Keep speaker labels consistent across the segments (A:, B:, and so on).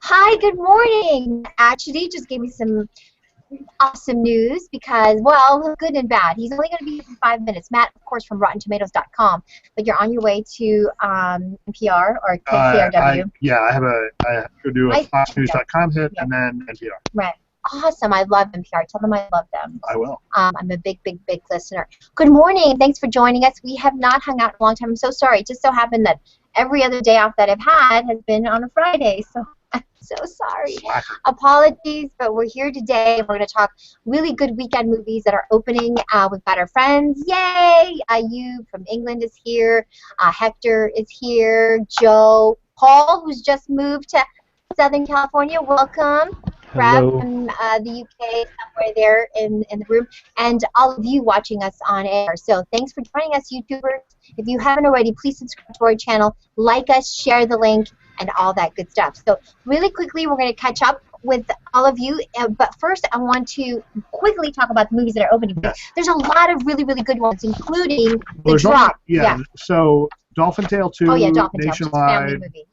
A: Hi, good morning. Actually, just gave me some awesome news because, well, good and bad. He's only going to be here for 5 minutes. Matt, of course, from RottenTomatoes.com, but you're on your way to NPR or KCRW.
B: I have to do a FoxNews.com hit and then NPR.
A: Right. Awesome. I love NPR. Tell them I love them.
B: I will.
A: I'm a big listener. Good morning. Thanks for joining us. We have not hung out in a long time. I'm so sorry. It just so happened that every other day off that I've had has been on a Friday. So I'm so sorry. Apologies, but we're here today. We're going to talk really good weekend movies that are opening. We've got our friends. Yay! You from England is here. Hector is here. Joe. Paul, who's just moved to Southern California. Welcome. Brad from the UK, somewhere there in the room, and all of you watching us on air. So thanks for joining us, YouTubers. If you haven't already, please subscribe to our channel, like us, share the link, and all that good stuff. So really quickly, we're going to catch up with all of you, but first I want to quickly talk about the movies that are opening. Yes. There's a lot of really good ones, including The Drop.
B: So Dolphin Tale 2,
A: Dolphin Tale,
B: Nationwide.
A: Family movie,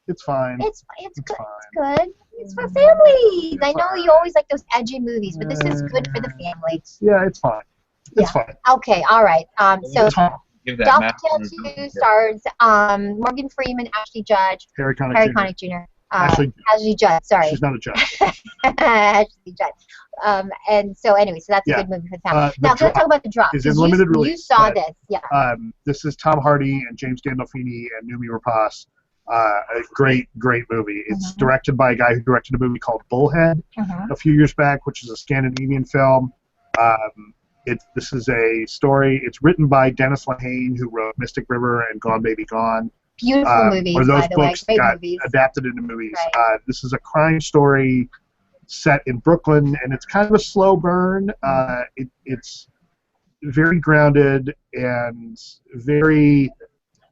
B: It's fine.
A: It's good.
B: Fine.
A: It's good. It's for families. I know you always like those edgy movies, but this is good for the family.
B: Yeah, it's fine. It's fine.
A: Okay, all right. So Dolphin Tale 2 stars Morgan Freeman, Ashley Judd,
B: Harry Connick Jr.
A: Ashley Judd, sorry.
B: She's not a judge.
A: Ashley Judd. And so anyway, so that's a good movie for the family. Now let's talk about The Drop.
B: Is in limited release.
A: You saw this, yeah.
B: This is Tom Hardy and James Gandolfini and Noomi Rapace. A great movie. It's directed by a guy who directed a movie called Bullhead a few years back, which is a Scandinavian film. This is a story. It's written by Dennis Lehane, who wrote Mystic River and Gone Baby Gone.
A: Beautiful movies,
B: or those
A: by the
B: books
A: way.
B: got
A: movies.
B: adapted into movies.
A: Right.
B: This is a crime story set in Brooklyn, and it's kind of a slow burn. It's very grounded and very...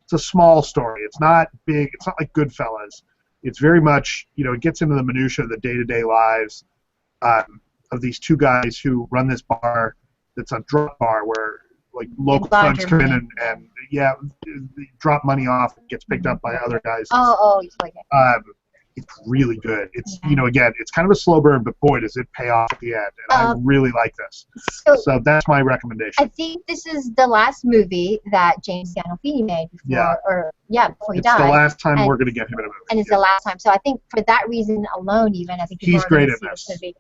B: It's a small story. It's not big. It's not like Goodfellas. It's very much, it gets into the minutia of the day-to-day lives of these two guys who run this bar that's a drop bar where like local thugs come in and drop money off and gets picked up by other guys.
A: You like it.
B: It's really good. It's again, it's kind of a slow burn, but boy, does it pay off at the end. And I really like this. So that's my recommendation.
A: I think this is the last movie that James Gandolfini made before he died.
B: It's the last time we're going to get him in a movie.
A: And it's the last time. So I think for that reason alone, even I think
B: he's great in this.
A: Movie,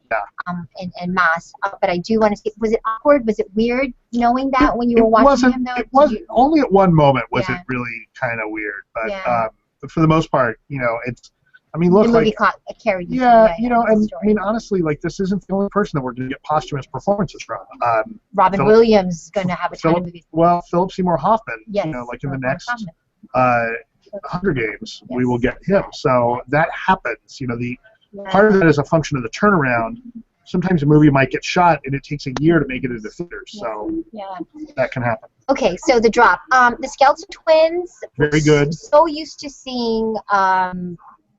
A: in mass. But I do want to see. Was it awkward? Was it weird knowing that when you were watching him? Though,
B: it wasn't. Only at one moment was it really kind of weird. But for the most part, it's. I mean, look,
A: the movie carried you.
B: Honestly, like this isn't the only person that we're going to get posthumous performances from.
A: Robin Williams is going to have a ton of movies.
B: Well, Philip Seymour Hoffman.
A: Yes,
B: like in the next Hunger Games, we will get him. So that happens. Part of that is a function of the turnaround. Sometimes a movie might get shot and it takes a year to make it into theaters. So that can happen.
A: Okay, so The Drop. The Skeleton Twins.
B: Very good.
A: So used to seeing.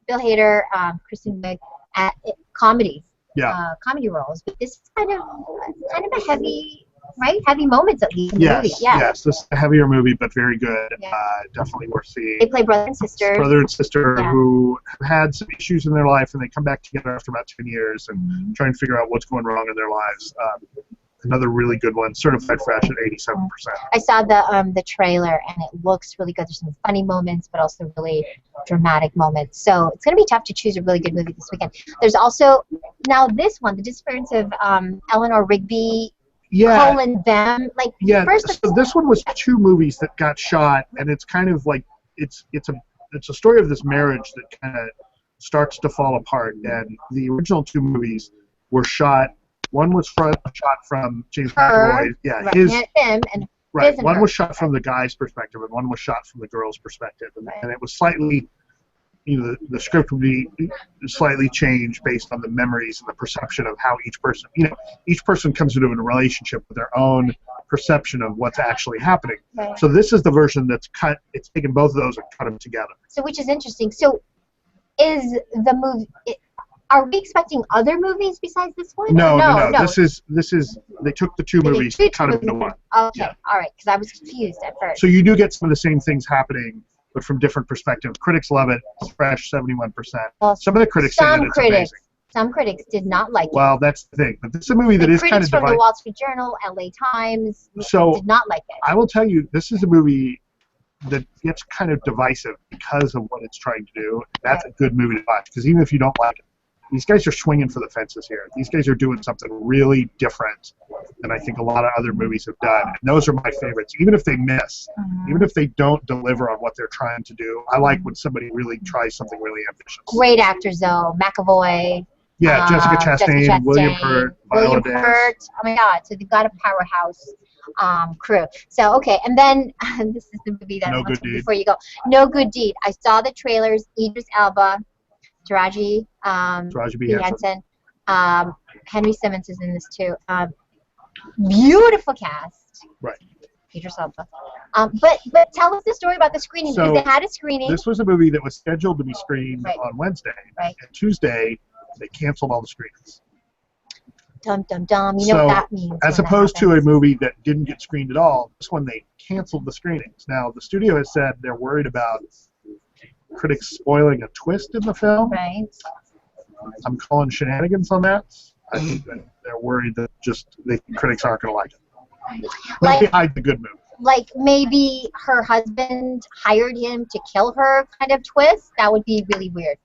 A: Bill Hader, Kristen Wiig at comedies, comedy roles, but this is kind of a heavy, heavy moments at least in the movie.
B: Yes, this is a heavier movie, but very good. Definitely worth seeing.
A: They play brother and sister.
B: Who have had some issues in their life, and they come back together after about 10 years and try and figure out what's going wrong in their lives. Another really good one, certified fresh at 87%.
A: I saw the trailer and it looks really good. There's some funny moments, but also really dramatic moments. So it's going to be tough to choose a really good movie this weekend. There's also now this one, The Disappearance of Eleanor, Rigby, Colin, them.
B: So this one was two movies that got shot, and it's kind of like it's a story of this marriage that kind of starts to fall apart. And the original two movies were shot. One was shot from James McAvoy. One was shot from the guy's perspective, and one was shot from the girl's perspective. And it was slightly, the script would be slightly changed based on the memories and the perception of how each person comes into a relationship with their own perception of what's actually happening.
A: Right.
B: So this is the version that's cut. It's taken both of those and cut them together.
A: So which is interesting. So is the movie? Are we expecting other movies besides this one?
B: No. This is. They took the two movies and cut them into one.
A: Okay, all right. Because I was confused at first.
B: So you do get some of the same things happening but from different perspectives. Critics love it. It's fresh, 71%.
A: Well,
B: Some of the critics say that it's amazing.
A: Some critics did not like it.
B: Well, that's the thing. But this is a movie that is kind of
A: divisive. Critics from the Wall Street Journal, LA Times did not like it.
B: I will tell you, this is a movie that gets kind of divisive because of what it's trying to do. That's a good movie to watch, because even if you don't like it, these guys are swinging for the fences here. These guys are doing something really different than I think a lot of other movies have done. And those are my favorites. Even if they miss, even if they don't deliver on what they're trying to do, I like when somebody really tries something really ambitious.
A: Great actors, though. McAvoy.
B: Yeah, Jessica Chastain, William Hurt, Viola Davis.
A: Oh my God! So they've got a powerhouse crew. So okay, and then this is the movie that I want to before you go. No Good Deed. I saw the trailers. Idris Elba, Taraji B. Henson, Henry Simmons is in this too. Beautiful cast.
B: Right.
A: Idris Elba. But tell us the story about the screening, because they had a screening.
B: This was a movie that was scheduled to be screened on Wednesday.
A: Right.
B: And Tuesday, they canceled all the screenings.
A: Dum dum dum. You know what that means.
B: As opposed to a movie that didn't get screened at all, this one they canceled the screenings. Now the studio has said they're worried about critics spoiling a twist in the film.
A: Right.
B: I'm calling shenanigans on that. I think that they're worried that the critics aren't going to like it. Maybe hide the good movie.
A: Like maybe her husband hired him to kill her kind of twist. That would be really weird.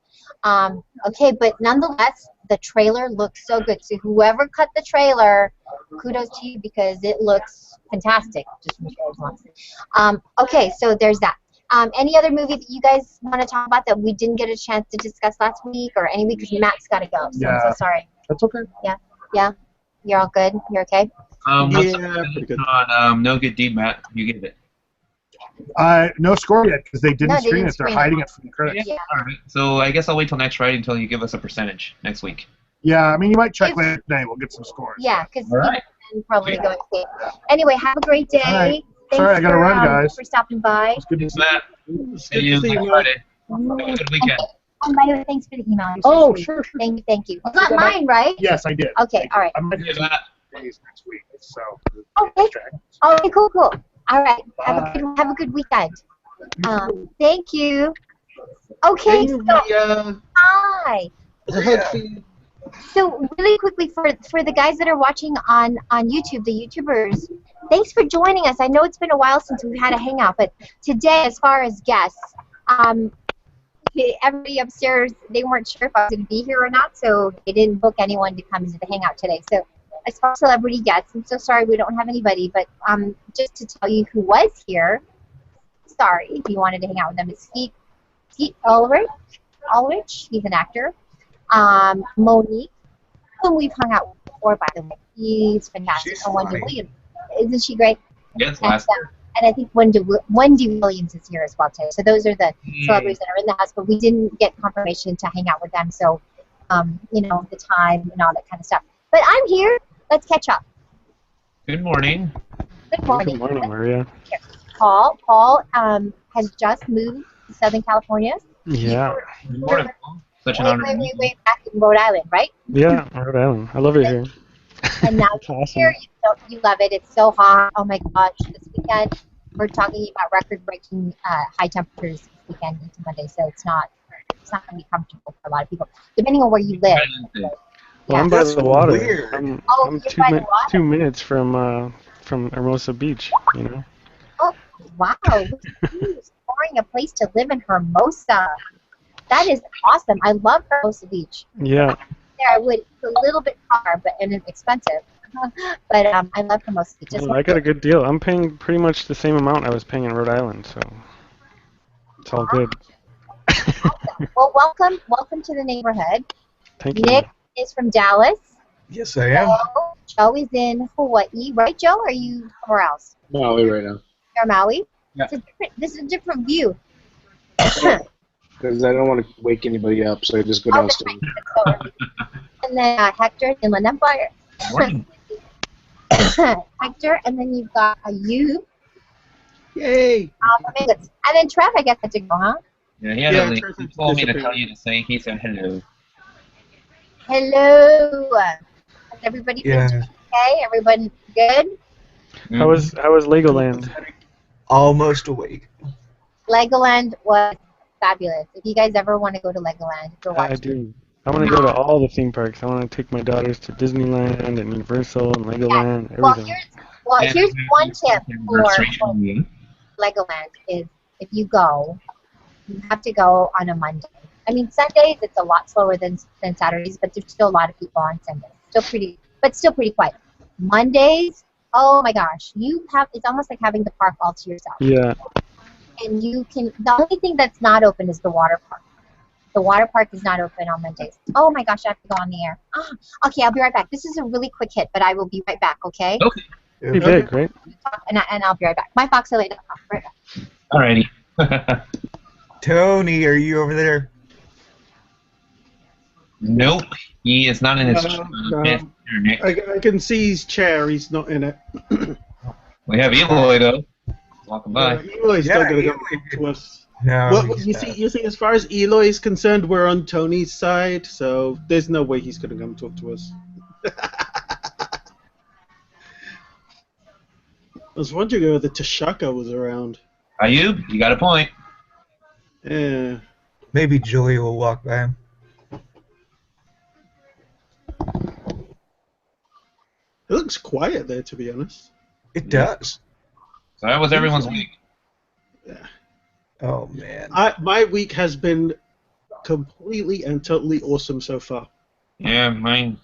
A: Okay, but nonetheless, the trailer looks so good. So whoever cut the trailer, kudos to you, because it looks fantastic. Just okay, so there's that. Any other movie that you guys want to talk about that we didn't get a chance to discuss last week or any week? Because Matt's got to go, so I'm so sorry.
B: That's okay.
A: Yeah. You're all good? You're okay?
C: Pretty good. On No Good Deed, Matt, you get it.
B: No score yet, because they didn't screen it. They're hiding it from the critics.
C: Yeah. All right. So I guess I'll wait till next Friday until you give us a percentage next week.
B: Yeah, I mean, you might check later today. We'll get some scores.
A: Yeah, because probably go and see it. Anyway, have a great day.
B: Right. Sorry, I got to run, guys.
A: For stopping by.
B: It's good to see
C: you. See you next Friday. Have a good weekend.
A: And by the way, thanks for the email.
B: Oh, sure.
A: Thank you. It's not mine, right?
B: Yes, I did.
A: Okay, all right.
B: I'm going to do that days next week, so.
A: Okay, cool. All right. Have a good weekend. Thank you. Okay, so hi. So really quickly for the guys that are watching on YouTube, the YouTubers, thanks for joining us. I know it's been a while since we've had a hangout, but today, as far as guests, everybody upstairs, they weren't sure if I was going to be here or not, so they didn't book anyone to come into the hangout today. So as far as celebrity guests, I'm so sorry we don't have anybody, but just to tell you who was here, sorry if you wanted to hang out with them, it's Skeet Ulrich, he's an actor. Monique, whom we've hung out with before, by the way. He's fantastic.
D: She's
A: Wendy Williams. Isn't she great?
C: Yes,
A: and I think Wendy Williams is here as well, too. So those are the celebrities that are in the house, but we didn't get confirmation to hang out with them, so, the time and all that kind of stuff. But I'm here. Let's catch up.
C: Good morning.
A: Good morning.
E: Good morning, Maria.
A: Paul has just moved to Southern California.
E: Yeah.
C: Good morning. Such an honor.
A: Way back in Rhode Island, right?
E: Yeah, Rhode Island. I love it here.
A: And now you're here. You love it. It's so hot. Oh my gosh. This weekend, we're talking about record-breaking high temperatures this weekend into Monday, so it's not going to be comfortable for a lot of people, depending on where you live.
E: Well, I'm by the water.
D: Weird.
E: I'm 2 minutes from Hermosa Beach,
A: Oh, wow. She's exploring a place to live in Hermosa. That is awesome. I love Hermosa Beach.
E: Yeah.
A: There, I would. It's a little bit far, and it's expensive. But I love Hermosa Beach.
E: Well, I got a good deal. I'm paying pretty much the same amount I was paying in Rhode Island, so it's all good.
A: Awesome. Well, welcome to the neighborhood.
E: Thank you.
A: Nick is from Dallas.
D: Yes, I am.
A: Joe is in Hawaii, right, Joe? Or are you somewhere else?
D: Maui right now.
A: You're Maui?
D: Yeah.
A: This is a different view.
D: Because I don't want to wake anybody up, so I just go downstairs.
A: And then Hector in Inland Empire.
C: Morning.
A: Hector, and then you've got you.
D: Yay!
A: And then Trev, I guess, had to go, huh?
C: Yeah, he had he told me to tell you to say he said hello.
A: Hello. Is everybody doing okay? Everybody good?
E: How was Legoland?
D: Almost awake.
A: Legoland was fabulous. If you guys ever want to go to Legoland, if you're
E: I
A: watching,
E: do. I want to go to all the theme parks. I want to take my daughters to Disneyland and Universal and
A: yeah.
E: Legoland,
A: Well,
E: everything.
A: here's one tip for
C: Anniversary.
A: Legoland is if you go, you have to go on a Monday. I mean, Sundays it's a lot slower than Saturdays, but there's still a lot of people on Sundays. Still pretty quiet. Mondays, oh my gosh, it's almost like having the park all to yourself.
E: Yeah.
A: And the only thing that's not open is the water park. The water park is not open on Mondays. Oh my gosh, I have to go on the air. Okay, I'll be right back. This is a really quick hit, but I will be right back, okay?
C: Okay.
E: Pretty big, right?
A: And I'll be right back. MyFoxLA.com. Right back.
C: Alrighty.
F: Tony, are you over there?
C: Nope. He is not in his
D: No.
C: here, Nick.
D: I can see his chair. He's not in it.
C: We have Eloy though. Walking by.
D: Eloy's still going to come to us.
F: No.
D: Well,
F: he's
D: you see, as far as Eloy is concerned, we're on Tony's side, so there's no way he's going to come talk to us. I was wondering whether Tashaka was around.
C: Ayub, you got a point.
D: Yeah.
F: Maybe Julia will walk by him.
D: It looks quiet there, to be honest.
F: It does.
C: So that was everyone's week.
D: Yeah.
F: Oh, man.
D: My week has been completely and totally awesome so far.
C: Yeah, mine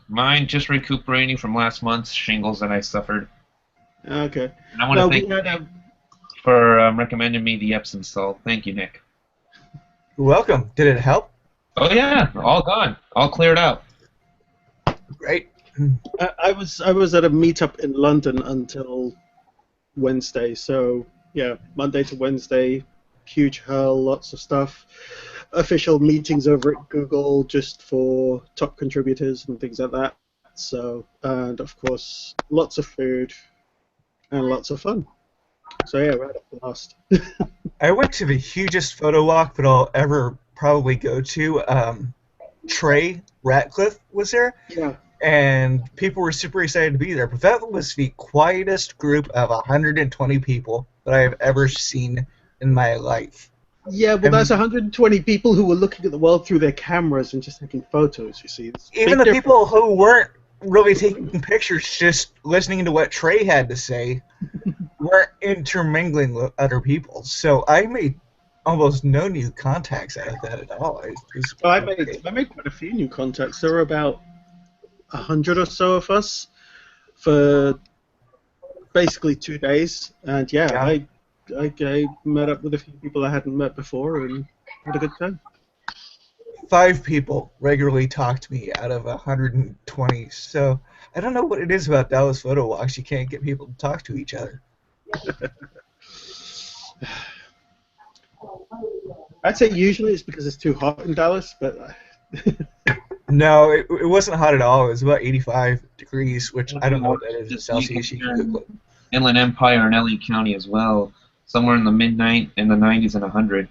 C: just recuperating from last month's shingles that I suffered.
D: Okay.
C: And I want to thank you for recommending me the Epsom salt. Thank you, Nick.
F: You're welcome. Did it help?
C: Oh yeah, all gone, all cleared out.
F: Great.
D: I was at a meetup in London until Wednesday, so yeah, Monday to Wednesday, huge hurl, lots of stuff. Official meetings over at Google just for top contributors and things like that. So, and of course, lots of food and lots of fun. So yeah, right at last.
F: I went to the hugest photo walk that I'll ever probably go to. Trey Ratcliffe was there.
D: Yeah.
F: And people were super excited to be there. But that was the quietest group of 120 people that I have ever seen in my life.
D: Yeah, well, that's 120 people who were looking at the world through their cameras and just taking photos, you see.
F: Even the people who weren't really taking pictures, just listening to what Trey had to say, weren't intermingling with other people. So I made almost no new contacts out of that at all.
D: I made quite a few new contacts. There were about 100 or so of us for basically 2 days, and yeah. I met up with a few people I hadn't met before and had a good time.
F: 5 people regularly talk to me out of 120, so I don't know what it is about Dallas photo walks. You can't get people to talk to each other.
D: I'd say usually it's because it's too hot in Dallas, but
F: No, it wasn't hot at all. It was about 85 degrees, which I don't know what that is in Celsius. You can Google it.
C: Inland Empire and LA County as well, somewhere in the mid-90s and 100.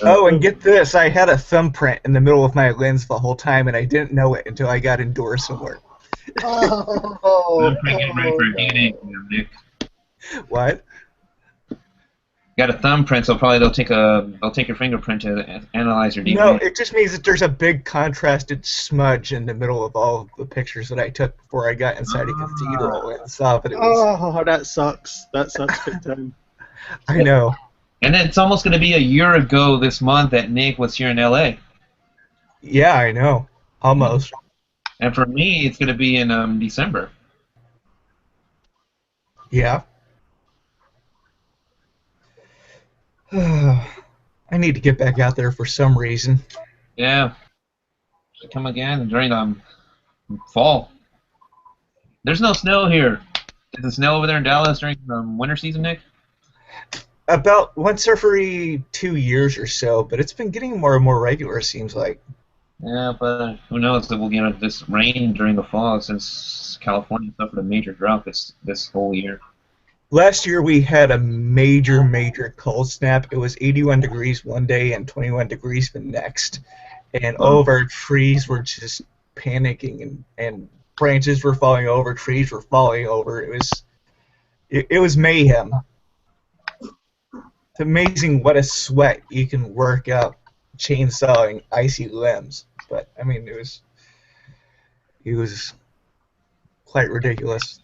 F: Oh, and get this, I had a thumbprint in the middle of my lens the whole time, and I didn't know it until I got indoors somewhere.
C: I'm getting ready for a DNA exam, Nick.
F: What?
C: Got a thumbprint, so probably they'll take your fingerprint to analyze your DNA.
F: No, it just means that there's a big contrasted smudge in the middle of all of the pictures that I took before I got inside a cathedral and saw that it was...
D: Oh, that sucks. That sucks big time.
F: I know.
C: And then it's almost going to be a year ago this month that Nick was here in LA.
F: Yeah, I know. Almost.
C: And for me, it's going to be in December.
F: Yeah. I need to get back out there for some reason.
C: Yeah. Should come again during fall. There's no snow here. Is it snow over there in Dallas during winter season, Nick?
F: About once every 2 years or so, but it's been getting more and more regular, it seems like.
C: Yeah, but who knows if we'll get this rain during the fall since California suffered a major drought this whole year.
F: Last year we had a major cold snap. It was 81 degrees one day and 21 degrees the next. And all of our trees were just panicking and branches were falling over, trees were falling over. It was mayhem. It's amazing what a sweat you can work up chainsawing icy limbs. But I mean, it was quite ridiculous.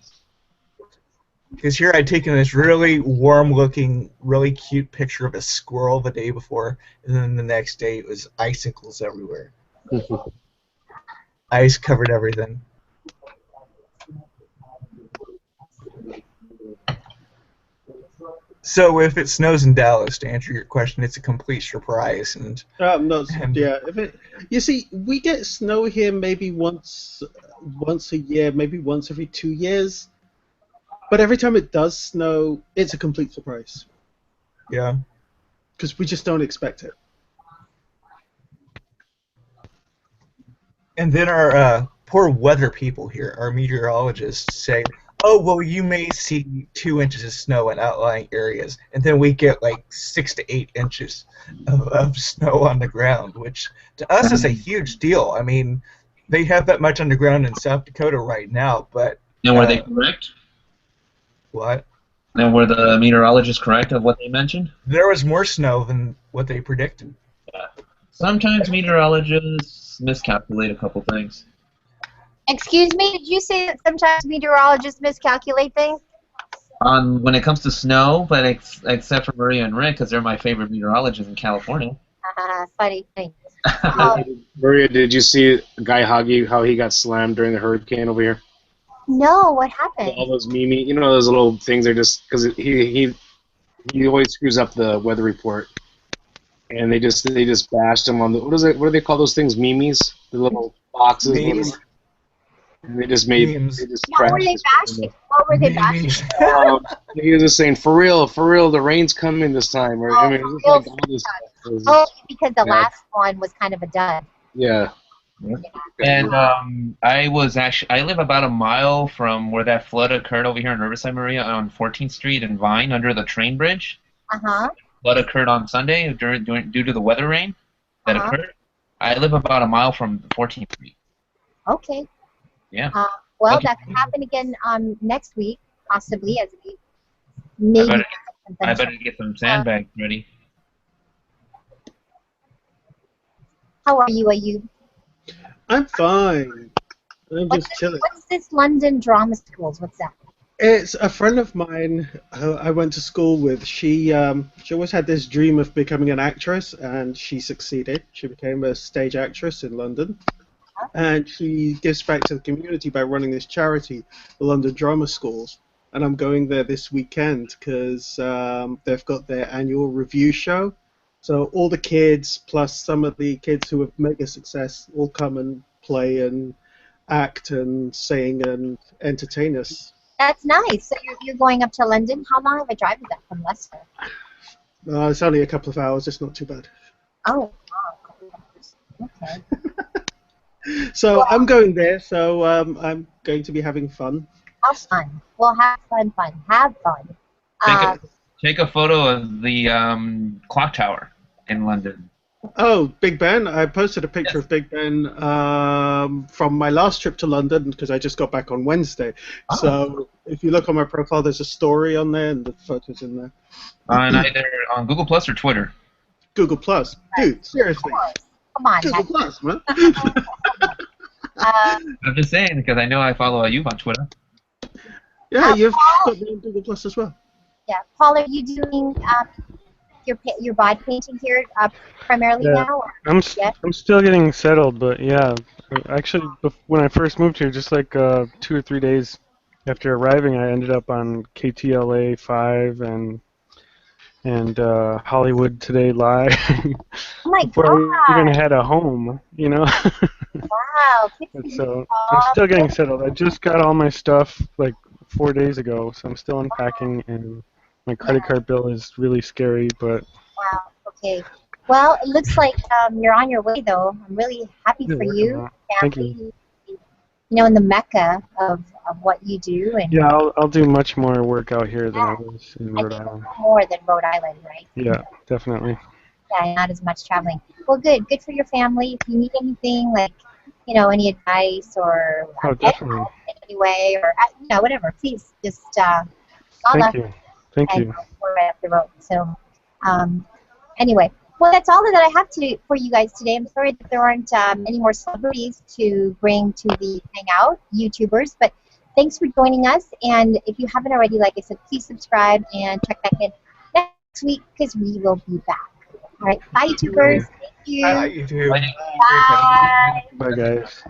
F: Because here I'd taken this really warm-looking, really cute picture of a squirrel the day before, and then the next day it was icicles everywhere. Ice covered everything. So if it snows in Dallas, to answer your question, it's a complete surprise. And
D: No, yeah. You see, we get snow here maybe once a year, maybe once every 2 years. But every time it does snow, it's a complete surprise.
F: Yeah.
D: Because we just don't expect it.
F: And then our poor weather people here, our meteorologists, say, oh, well, you may see 2 inches of snow in outlying areas. And then we get like 6 to 8 inches of snow on the ground, which to us is a huge deal. I mean, they have that much on the ground in South Dakota right now, but...
C: And were they correct?
F: What?
C: And were the meteorologists correct of what they mentioned?
F: There was more snow than what they predicted.
C: Yeah. Sometimes meteorologists miscalculate a couple things.
A: Excuse me, did you say that sometimes meteorologists miscalculate things?
C: When it comes to snow, but except for Maria and Rick, because they're my favorite meteorologists in California.
A: Funny.
G: Maria, did you see Guy Hoggy, how he got slammed during the hurricane over here?
A: No, what happened?
G: All those those little things are just because he always screws up the weather report, and they just bashed him on the what do they call those things? Memes, the little boxes.
F: Memes.
G: And they just made
F: Memes.
A: What were they bashing?
G: He was just saying, for real, the rain's coming this time. Or, I mean, it was like all this.
A: Because the last one was kind of a dud.
G: Yeah.
C: And I live about a mile from where that flood occurred over here in Riverside, Maria, on 14th Street and Vine under the train bridge. Flood occurred on Sunday due to the weather rain that occurred. I live about a mile from 14th Street.
A: Okay.
C: Yeah.
A: That could happen again next week, possibly, as we maybe.
C: I better get some sandbags ready.
A: How are you, Ayub?
D: I'm fine. I'm just chilling.
A: What's this London Drama Schools? What's that?
D: It's a friend of mine who I went to school with. She always had this dream of becoming an actress, and she succeeded. She became a stage actress in London. And she gives back to the community by running this charity, the London Drama Schools. And I'm going there this weekend because they've got their annual review show. So all the kids, plus some of the kids who have made a success, will come and play and act and sing and entertain us.
A: That's nice. So you're going up to London. How long of a drive is that from Leicester?
D: It's only a couple of hours. It's not too bad.
A: Oh, wow. Okay.
D: So I'm going there. So I'm going to be having fun.
A: Have fun. Well, have fun. Have fun.
C: Take a photo of the clock tower in London.
D: Oh, Big Ben. I posted a picture of Big Ben from my last trip to London because I just got back on Wednesday. Oh. So if you look on my profile, there's a story on there and the photos in there.
C: On either on Google Plus or Twitter?
D: Google Plus. Dude, seriously.
A: Come on.
D: Google Plus, man.
C: I'm just saying because I know I follow you on Twitter.
D: Yeah, you've got me on Google Plus as well.
A: Yeah. Paul, are you doing your bod painting here primarily now? Or?
E: I'm still getting settled, but yeah. Actually, when I first moved here, just like 2 or 3 days after arriving, I ended up on KTLA 5 and Hollywood Today Live.
A: Oh my
E: before
A: God.
E: I even had a home, you know.
A: Wow.
E: So I'm still getting settled. I just got all my stuff like 4 days ago, so I'm still unpacking, and my credit card bill is really scary, but...
A: Wow, okay. Well, it looks like you're on your way, though. I'm really happy for you.
E: Thank you.
A: You know, in the mecca of what you do. And
E: yeah, I'll do much more work out here than I was in Rhode Island.
A: More than Rhode Island, right?
E: Yeah, definitely.
A: Yeah, not as much traveling. Well, good. Good for your family. If you need anything, like, you know, any advice or
E: definitely.
A: In any way, or, you know, whatever, please just
E: Thank you. Thank you.
A: We're right up the road. So, Anyway, well, that's all that I have for you guys today. I'm sorry that there aren't any more celebrities to bring to the hangout, YouTubers, but thanks for joining us. And if you haven't already, like I said, please subscribe and check back in next week because we will be back. All right, bye, YouTubers. Thank you.
F: Bye, YouTube.
A: Bye.
E: Bye, guys.